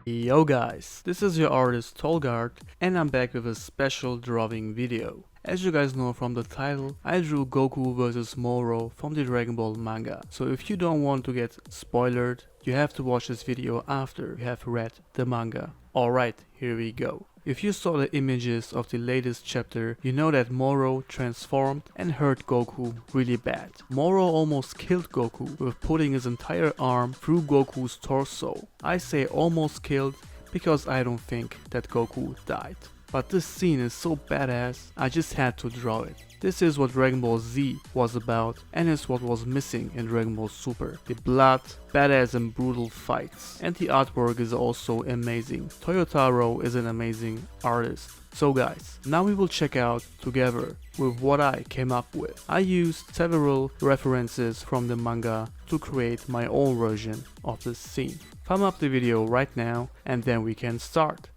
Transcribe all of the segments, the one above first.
Yo guys, this is your artist Tolg and I'm back with a special drawing video. As you guys know from the title, I drew Goku vs Moro from the Dragonball manga. So if you don't want to get spoiled, you have to watch this video after you have read the manga. Alright, here we go. If you saw the images of the latest chapter, you know that Moro transformed and hurt Goku really bad. Moro almost killed Goku with putting his entire arm through Goku's torso. I say almost killed because I don't think that Goku died. But this scene is so badass, I just had to draw it. This is what Dragon Ball Z was about and is what was missing in Dragon Ball Super. The blood, badass and brutal fights. And the artwork is also amazing. Toyotaro is an amazing artist. So guys, now we will check out together with what I came up with. I used several references from the manga to create my own version of this scene. Thumb up the video right now and then we can start.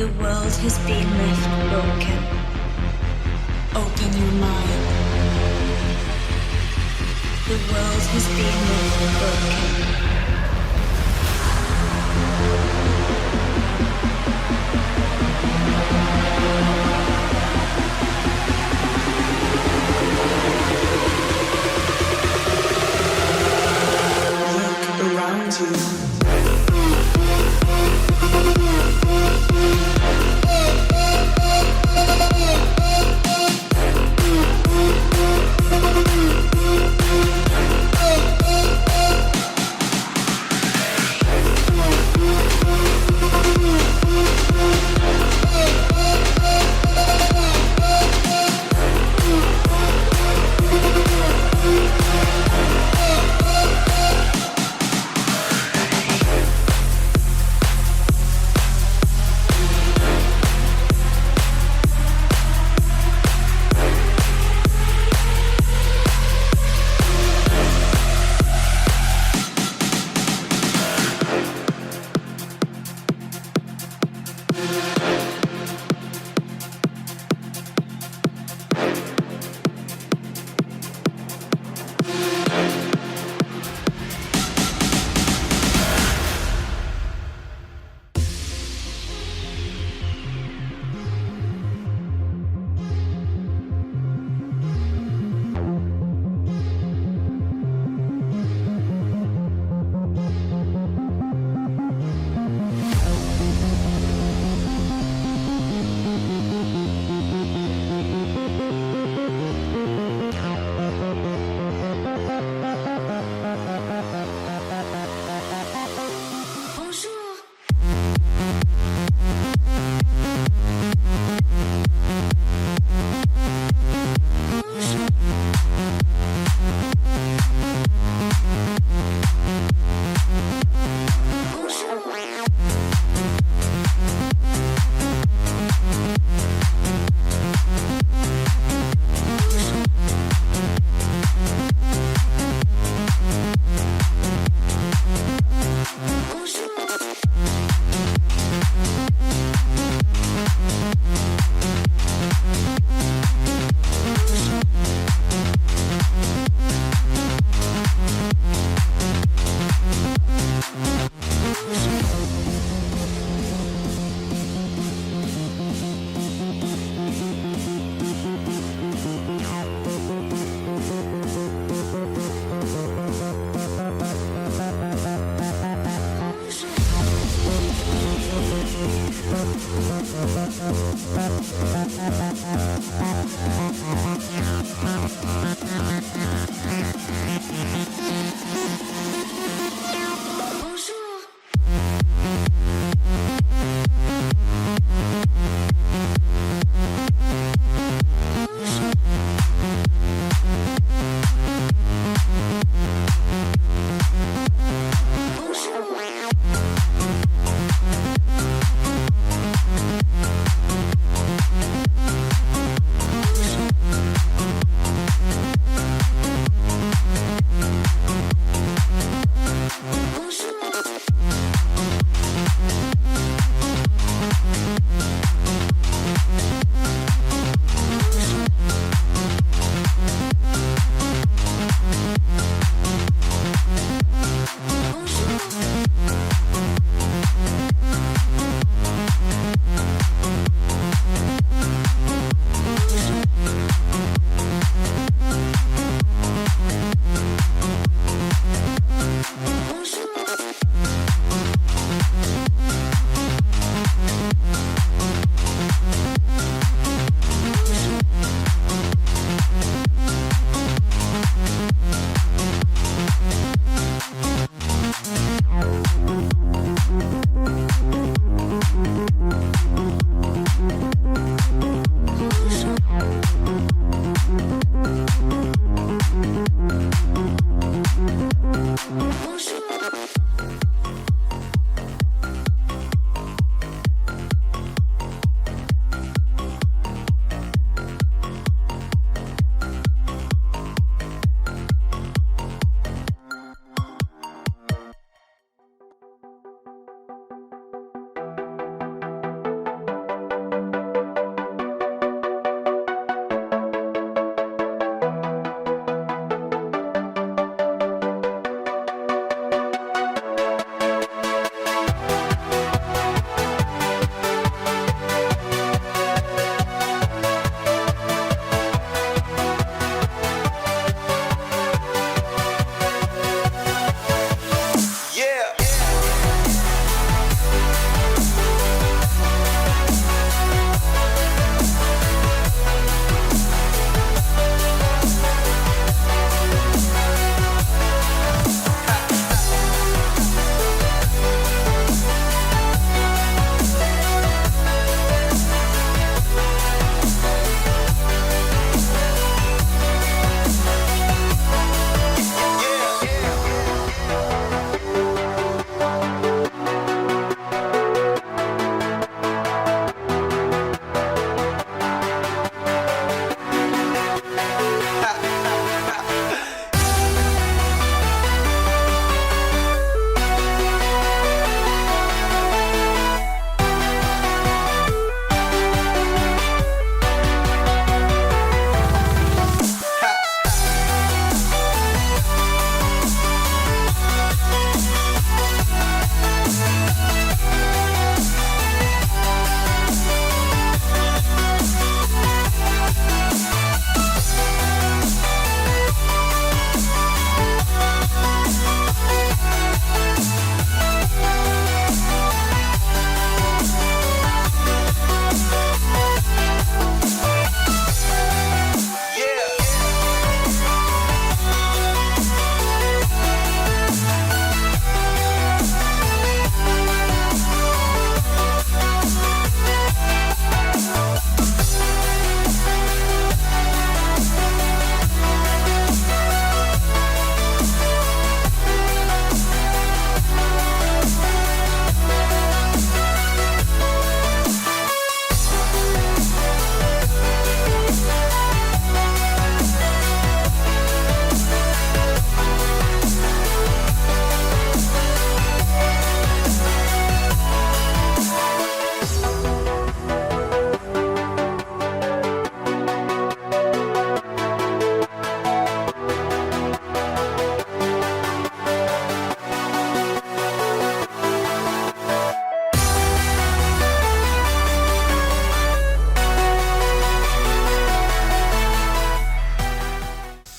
The world has been left broken. Open your mind. The world has been left broken. Look around you.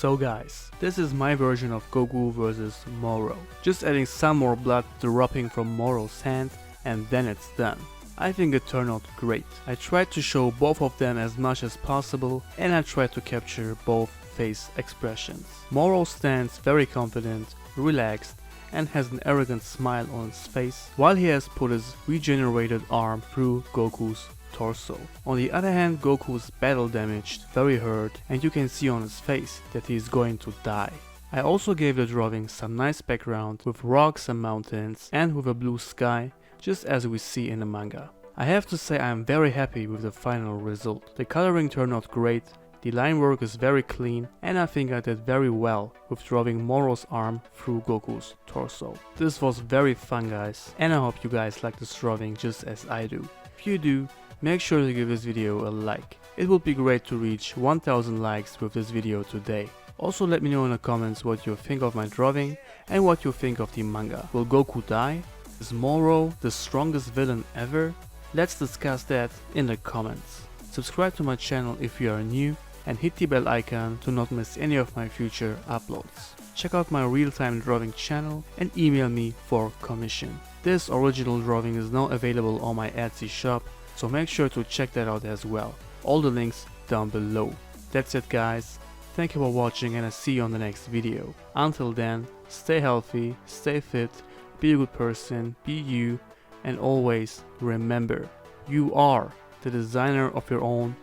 So guys, this is my version of Goku vs Moro. Just adding some more blood dropping from Moro's hand and then it's done. I think it turned out great. I tried to show both of them as much as possible and I tried to capture both face expressions. Moro stands very confident, relaxed and has an arrogant smile on his face while he has put his regenerated arm through Goku's torso. On the other hand, Goku is battle damaged, very hurt, and you can see on his face that he is going to die. I also gave the drawing some nice background with rocks and mountains and with a blue sky, just as we see in the manga. I have to say I am very happy with the final result. The coloring turned out great, the line work is very clean, and I think I did very well with drawing Moro's arm through Goku's torso. This was very fun guys, and I hope you guys like this drawing just as I do. If you do, make sure to give this video a like. It would be great to reach 1000 likes with this video today. Also let me know in the comments what you think of my drawing and what you think of the manga. Will Goku die? Is Moro the strongest villain ever? Let's discuss that in the comments. Subscribe to my channel if you are new and hit the bell icon to not miss any of my future uploads. Check out my real-time drawing channel and email me for commission. This original drawing is now available on my Etsy shop, so make sure to check that out as well. All the links down below. That's it guys. Thank you for watching and I'll see you on the next video. Until then, stay healthy, stay fit, be a good person, be you, and always remember, you are the designer of your own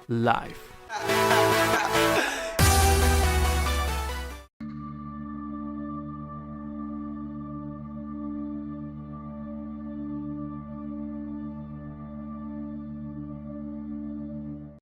life.